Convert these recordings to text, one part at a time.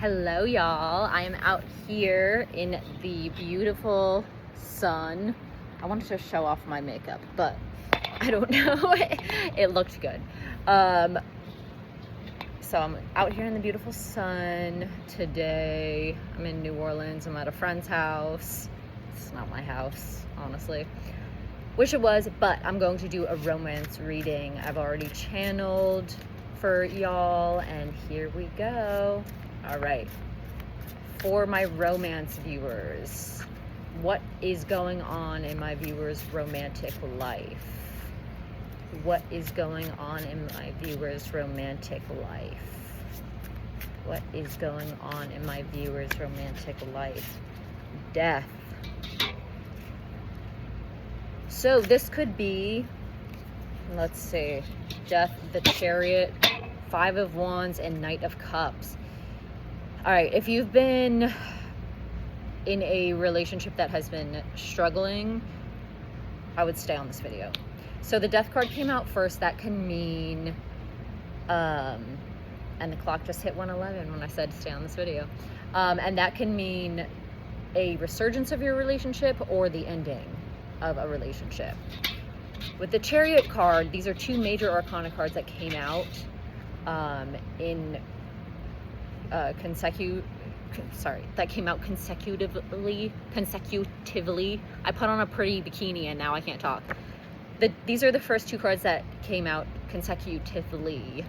Hello y'all, I am out here in the beautiful sun. I wanted to show off my makeup, but I don't know, it looked good. So I'm out here in the beautiful sun today. I'm in New Orleans, I'm at a friend's house. It's not my house, honestly. Wish it was, but I'm going to do a romance reading. I've already channeled for y'all, and here we go. All right, for my romance viewers, what is going on in my viewers' romantic life? What is going on in my viewers' romantic life? What is going on in my viewers' romantic life? Death. So this could be, let's see, Death, the Chariot, Five of Wands, and Knight of Cups. All right, if you've been in a relationship that has been struggling, I would stay on this video. So the Death card came out first. That can mean, and the clock just hit 1:11 when I said stay on this video. And that can mean a resurgence of your relationship or the ending of a relationship. With the Chariot card, these are two major arcana cards that came out consecutively. I put on a pretty bikini and now I can't talk. These are the first two cards that came out consecutively.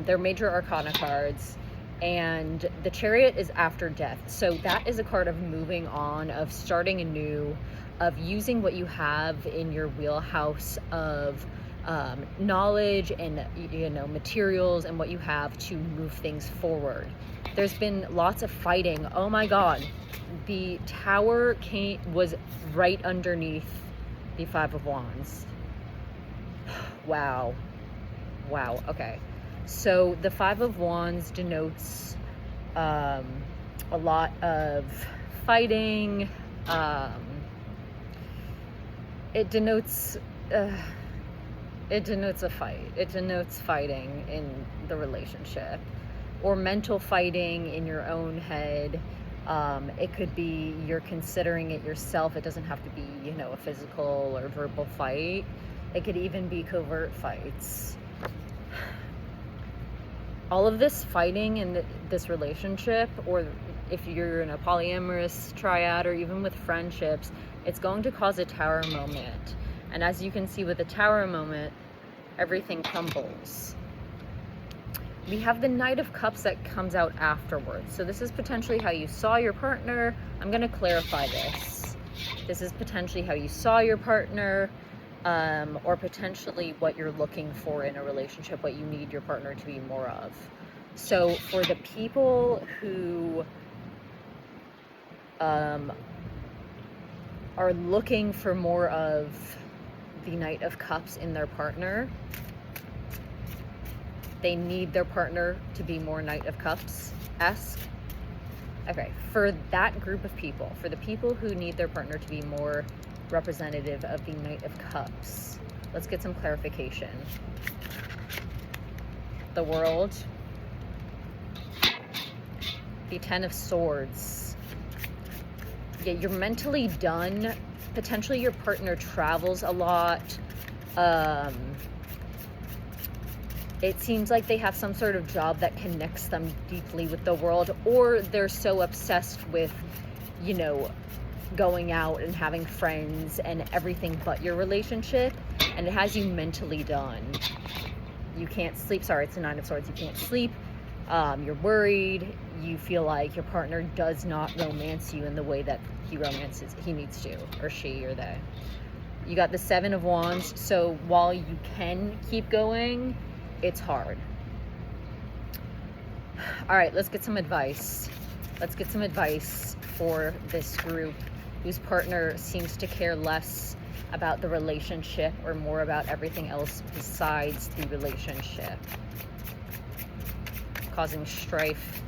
They're major arcana cards, and the Chariot is after death. So that is a card of moving on, of starting anew, of using what you have in your wheelhouse of knowledge and materials and what you have to move things forward. There's been lots of fighting. Oh my god, the Tower was right underneath the Five of Wands. Wow, okay. So the Five of Wands denotes a lot of fighting. It denotes a fight. It denotes fighting in the relationship, or mental fighting in your own head. It could be you're considering it yourself. It doesn't have to be, a physical or verbal fight. It could even be covert fights. All of this fighting in this relationship, or if you're in a polyamorous triad, or even with friendships, it's going to cause a Tower moment. And as you can see with the Tower moment, everything crumbles. We have the Knight of Cups that comes out afterwards. So this is potentially how you saw your partner. I'm going to clarify this. This is potentially how you saw your partner, or potentially what you're looking for in a relationship, what you need your partner to be more of. So for the people who are looking for more of the Knight of Cups in their partner, they need their partner to be more Knight of Cups-esque. Okay, for that group of people, for the people who need their partner to be more representative of the Knight of Cups, let's get some clarification. The World, the Ten of Swords. Yeah, you're mentally done. Potentially your partner travels a lot. It seems like they have some sort of job that connects them deeply with the world, or they're so obsessed with, going out and having friends and everything but your relationship, and it has you mentally done. You can't sleep. Sorry, it's the Nine of Swords. You can't sleep. You're worried. You feel like your partner does not romance you in the way that he needs to, or she or they. You got the Seven of Wands. So while you can keep going, it's hard. All right, let's get some advice. Let's get some advice for this group whose partner seems to care less about the relationship or more about everything else besides the relationship, causing strife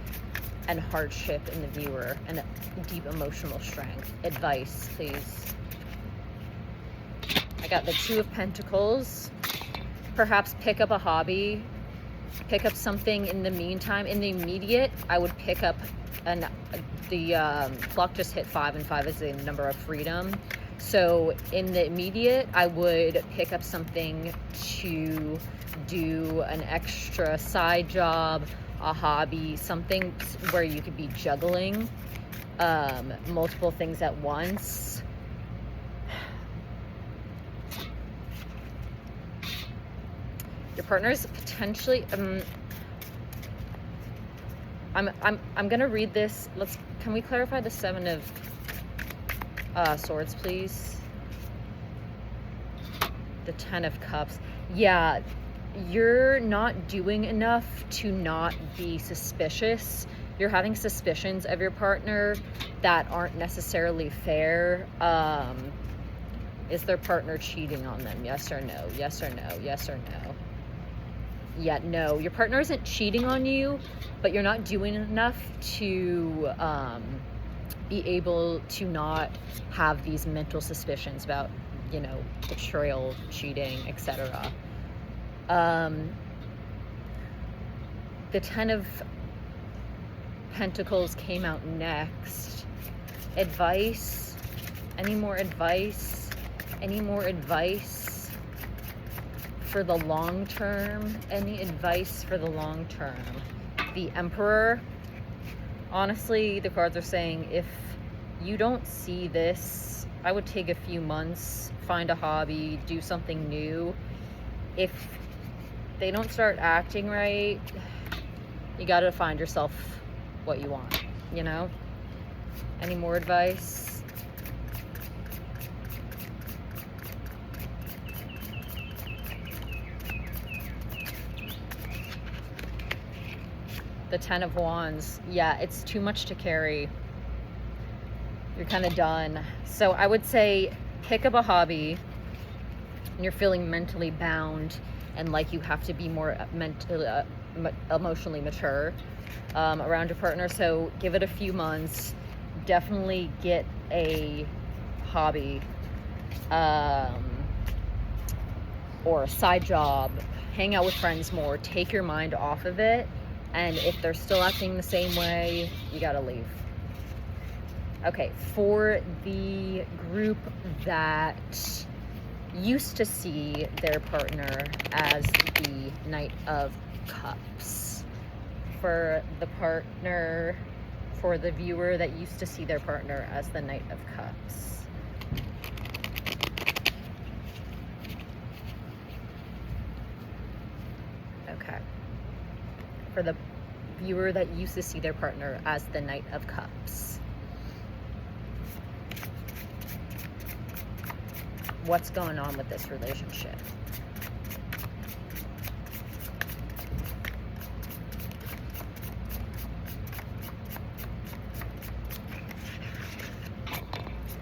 and hardship in the viewer and deep emotional strength. Advice, please. I got the Two of Pentacles. Perhaps pick up a hobby pick up something in the meantime. In the immediate, I would pick up the clock just hit 5, and 5 is the number of freedom. So in the immediate, I would pick up something to do, an extra side job, a hobby, something where you could be juggling multiple things at once. Your partner's potentially I'm gonna read this. Can we clarify the 7 of Swords, please? The 10 of Cups. Yeah, you're not doing enough to not be suspicious. You're having suspicions of your partner that aren't necessarily fair. Is their partner cheating on them? Yes or no? Yes or no? Yes or no? Yeah, no. Your partner isn't cheating on you, but you're not doing enough to be able to not have these mental suspicions about, you know, betrayal, cheating, etc. The 10 of Pentacles came out next. Advice? Any more advice? Any more advice for the long term? Any advice for the long term? The Emperor. Honestly, the cards are saying if you don't see this, I would take a few months, find a hobby, do something new. If they don't start acting right, you gotta find yourself what you want, you know? Any more advice? The 10 of Wands. Yeah, it's too much to carry. You're kind of done. So I would say pick up a hobby and you're feeling mentally bound and like you have to be more mentally, emotionally mature around your partner. So give it a few months. Definitely get a hobby or a side job. Hang out with friends more. Take your mind off of it. And if they're still acting the same way, you gotta leave. Okay, for the group that used to see their partner as the Knight of Cups. For the partner, for the viewer that used to see their partner as the Knight of Cups. Okay. For the viewer that used to see their partner as the Knight of Cups. What's going on with this relationship?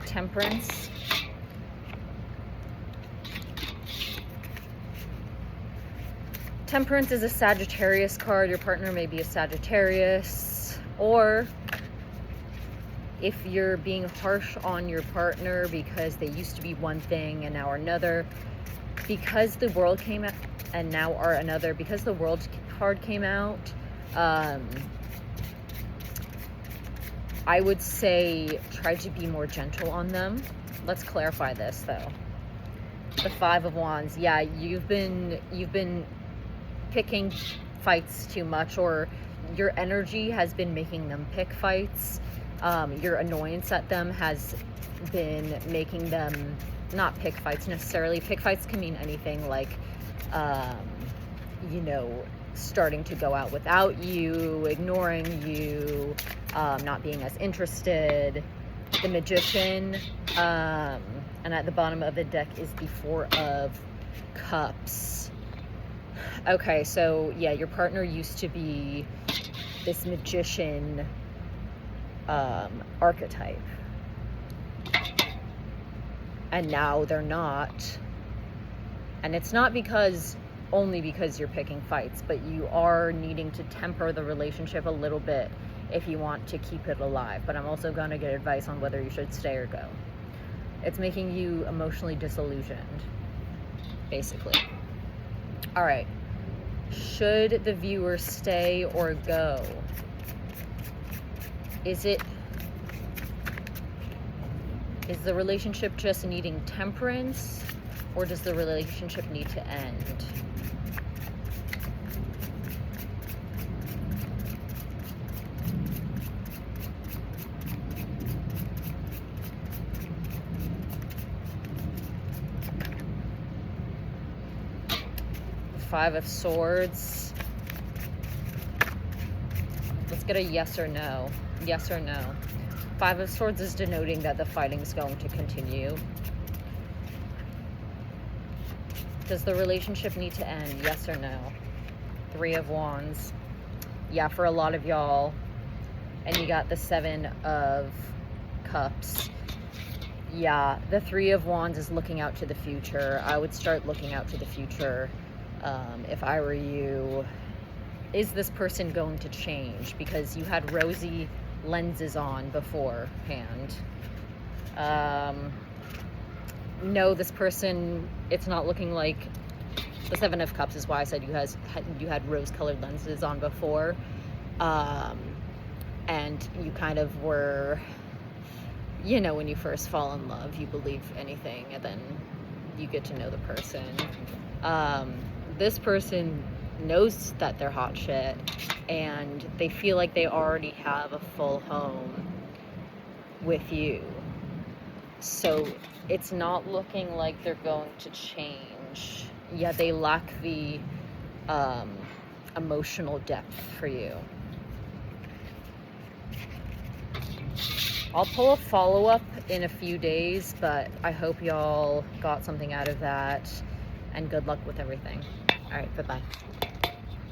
Temperance. Temperance is a Sagittarius card. Your partner may be a Sagittarius, or if you're being harsh on your partner because they used to be one thing and now are another, because the World came out and now are another, because the World card came out, I would say try to be more gentle on them. Let's clarify this though. The 5 of Wands. Yeah, you've been picking fights too much, or your energy has been making them pick fights. Your annoyance at them has been making them not pick fights necessarily. Pick fights can mean anything, like you know, starting to go out without you, ignoring you, not being as interested. The Magician, and at the bottom of the deck is the 4 of Cups. Okay, so yeah, your partner used to be this magician archetype, and now they're not. And it's not only because you're picking fights, but you are needing to temper the relationship a little bit if you want to keep it alive. But I'm also going to get advice on whether you should stay or go. It's making you emotionally disillusioned, basically. All right. Should the viewer stay or go? Is the relationship just needing temperance, or does the relationship need to end? Five of Swords. Let's get a yes or no. Yes or no. Five of Swords is denoting that the fighting is going to continue. Does the relationship need to end? Yes or no? Three of Wands. Yeah, for a lot of y'all. And you got the Seven of Cups. Yeah, the Three of Wands is looking out to the future. I would start looking out to the future. If I were you. Is this person going to change? Because you had rosy lenses on beforehand. No, this person, it's not looking like the Seven of Cups is why I said you had rose-colored lenses on before. And you kind of were, you know, when you first fall in love, you believe anything, and then you get to know the person. This person knows that they're hot shit, and they feel like they already have a full home with you. So it's not looking like they're going to change. Yeah, they lack the emotional depth for you. I'll pull a follow-up in a few days, but I hope y'all got something out of that, and good luck with everything. All right, bye-bye.